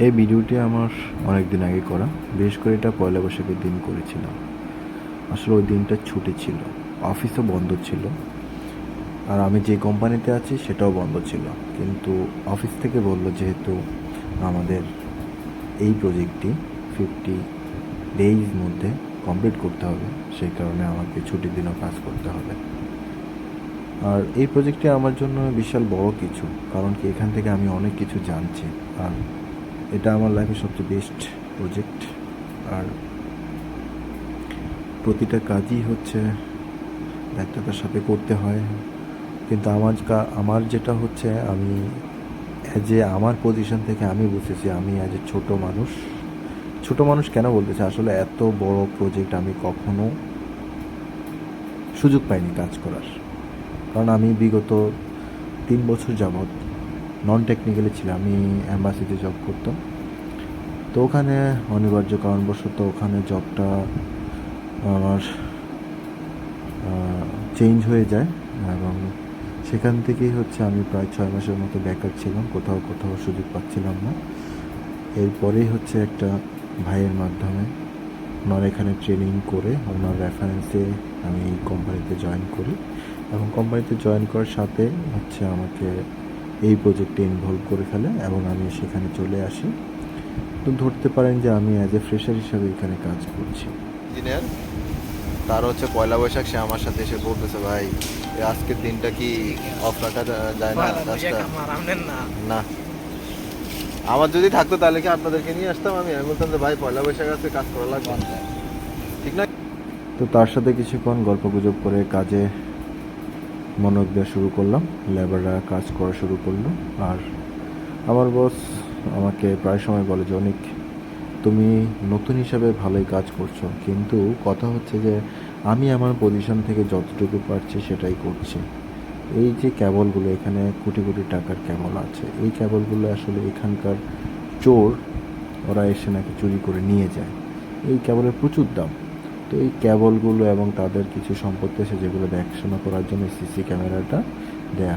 এই ভিডিওটি আমার অনেক দিন আগে করা, বিশেষ করে এটা পয়লা বৈশাখের দিন করেছিলাম। আসলে ওই দিনটা ছুটি ছিল, অফিসও বন্ধ ছিল, আর আমি যে কোম্পানিতে আছি সেটাও বন্ধ ছিল। কিন্তু অফিস থেকে বলল যেহেতু আমাদের এই প্রজেক্টটি 50 ডেজ মধ্যে কমপ্লিট করতে হবে, সেই কারণে আমাকে ছুটির দিনও কাজ করতে হবে। আর এই প্রজেক্টটি আমার জন্য বিশাল বড় কিছু, কারণ কি এখান থেকে আমি অনেক কিছু জানছি। আর এটা আমার লাইফের সবচেয়ে বেস্ট প্রজেক্ট। আর প্রতিটা কাজই হচ্ছে দায়িত্বতার সাথে করতে হয়। কিন্তু আমার যেটা হচ্ছে, আমি আমার পজিশন থেকে আমি বুঝেছি আমি ছোট মানুষ কেন বলতেছি, আসলে এত বড় প্রজেক্ট আমি কখনো সুযোগ পাইনি কাজ করার। কারণ আমি বিগত 3 বছর যাবৎ নন টেকনিক্যালি ছিলাম, আমি অ্যাম্বাসিতে জব করতাম। তো ওখানে অনিবার্য কারণবশত ওখানে জবটা আমার চেঞ্জ হয়ে যায়, এবং সেখান থেকেই হচ্ছে আমি প্রায় 6 মাসের মতো বেকার ছিলাম, কোথাও সুযোগ পাচ্ছিলাম না। এরপরেই হচ্ছে একটা ভাইয়ের মাধ্যমে ওনার এখানে ট্রেনিং করে ওনার রেফারেন্সে আমি এই কোম্পানিতে জয়েন করি, এবং কোম্পানিতে জয়েন করার সাথে হচ্ছে আমাকে এই প্রজেক্টে ইনভলভ করে ফেলে এবং আমি সেখানে চলে আসি। তো ধরতে পারেন যে আমি অ্যাজ এ ফ্রেশার হিসাবে এখানে কাজ করছি। ইঞ্জিনিয়ার, তার হচ্ছে পয়লা বৈশাখ, সে আমার সাথে এসে বলতেছে, ভাই আজকের দিনটা কি অফ রাখা যায় না কাজটা? না, আমার যদি থাকতো তাহলে কি আপনাদেরকে নিয়ে আসতাম? আমি বলতাম যে ভাই পয়লা বৈশাখ আছে, কাজ করা লাগবে, ঠিক না? তো তার সাথে কিছুক্ষণ গল্পগুজব করে কাজে মনোযোগ দেওয়া শুরু করলাম, লেবাররা কাজ করা শুরু করলো। আর আমার বস আমাকে প্রায় সময় বলে যে, অনেক তুমি নতুন হিসাবে ভালোই কাজ করছো, কিন্তু কথা হচ্ছে যে আমি আমার পজিশন থেকে যতটুকু পারছি সেটাই করছি। এই যে ক্যাবলগুলো, এখানে কোটি কোটি টাকার ক্যাবল আছে, এই ক্যাবলগুলো আসলে এখানকার চোর ওরা এসে নাকি চুরি করে নিয়ে যায়। এই ক্যাবলের প্রচুর দাম। তো এই ক্যাবলগুলো এবং তাদের কিছু সম্পত্তি আছে যেগুলো দেখাশোনা করার জন্য সিসি ক্যামেরাটা দেয়া